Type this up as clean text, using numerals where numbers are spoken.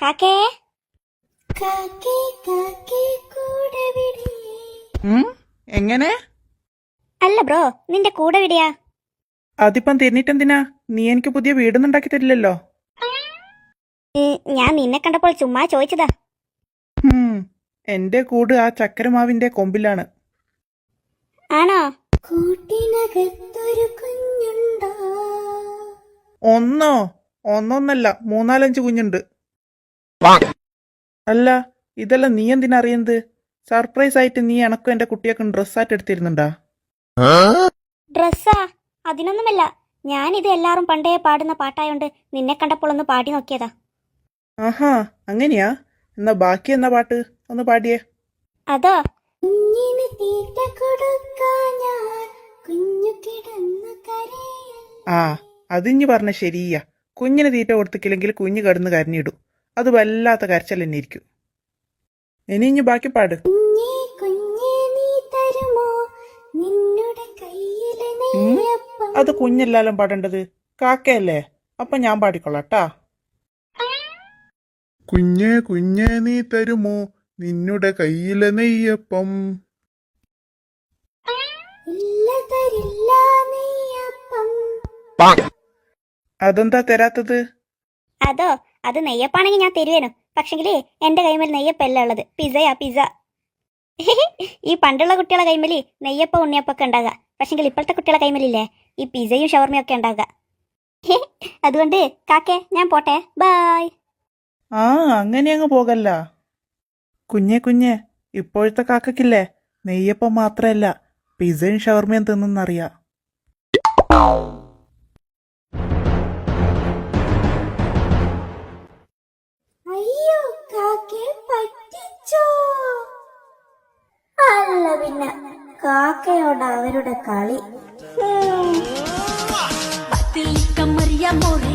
കാക്കേ എങ്ങനെ? അല്ല ബ്രോ, നിന്റെ കൂടെ വിടിയാ? അതിപ്പം തിരിഞ്ഞിട്ടെന്തിനാ? നീ എനിക്ക് പുതിയ വീടൊന്നും ഉണ്ടാക്കി തരില്ലല്ലോ. ഞാൻ നിന്നെ കണ്ടപ്പോൾ ചുമ്മാ ചോദിച്ചതാ. എന്റെ കൂട് ആ ചക്കരമാവിന്റെ കൊമ്പിലാണ്. ആണോ? ഒന്നൊന്നല്ല 3-4 കുഞ്ഞുണ്ട്. അല്ല, ഇതെല്ലാം നീ എന്തിനാ അറിയുന്നത്? സർപ്രൈസ് ആയിട്ട് നീ എനക്കും എന്റെ കുട്ടിയൊക്കെ ഡ്രസ്സായിട്ട് എടുത്തിരുന്നുണ്ടാ? ഡ്രസ്സാ? അതിനൊന്നുമല്ല, ഞാനിത് എല്ലാരും പണ്ടേ പാടുന്ന പാട്ടായോണ്ട് നിന്നെ കണ്ടപ്പോൾ ഒന്ന് പാടി നോക്കിയതാ. ആഹാ, അങ്ങനെയാ? എന്നാ ബാക്കി എന്നാ പാട്ട് ഒന്ന് പാടിയേ. അതോ? ആ, അതിഞ്ഞ് പറഞ്ഞ ശരിയാ. കുഞ്ഞിന് തീറ്റ കൊടുത്തിക്കില്ലെങ്കിൽ കുഞ്ഞ് കിടന്ന് കരഞ്ഞിടും. അത് വല്ലാത്ത കരച്ചൽ തന്നെ ഇരിക്കും. ഇനി ഇഞ്ഞ് ബാക്കി പാട്. അത് കുഞ്ഞെല്ലാലും പാടേണ്ടത്, കാക്കയല്ലേ? അപ്പൊ ഞാൻ പാടിക്കൊള്ളാട്ടാ. കുഞ്ഞേ കുഞ്ഞേ നീ തരുമോ നിന്നുടെ കയ്യിലെ നെയ്യപ്പം? അതെന്താ തരാത്തത്? അതോ? അത് നെയ്യപ്പാണെങ്കിൽ ഞാൻ തരുവേനു. പക്ഷെങ്കിലേ എന്റെ കൈമേൽ നെയ്യപ്പല്ല ഉള്ളത്, പിസയാ, പിസ. ഈ പണ്ടുള്ള കുട്ടികളെ കൈമേലി നെയ്യപ്പം ഉണ്ണിയപ്പൊക്കെ ഉണ്ടാകുക. പക്ഷെങ്കിൽ ഇപ്പോഴത്തെ കുട്ടികളെ കൈമേലില്ലേ ഈ പിസയും ഷവർമയും ഒക്കെ ഉണ്ടാകുക. അതുകൊണ്ട് കാക്കേ, ഞാൻ പോട്ടെ, ബായ്. ആ, അങ്ങനെ അങ്ങ് പോകല്ല. കുഞ്ഞെ ഇപ്പോഴത്തെ കാക്കക്കില്ലേ നെയ്യപ്പം മാത്രല്ല പിസയും ഷവർമയും തിന്നെന്നറിയാ. അയ്യോ, കാക്കേ പറ്റിച്ചോ? അല്ല പിന്നെ കാക്കയോട് അവരുടെ കളി. Batil kamar ya mor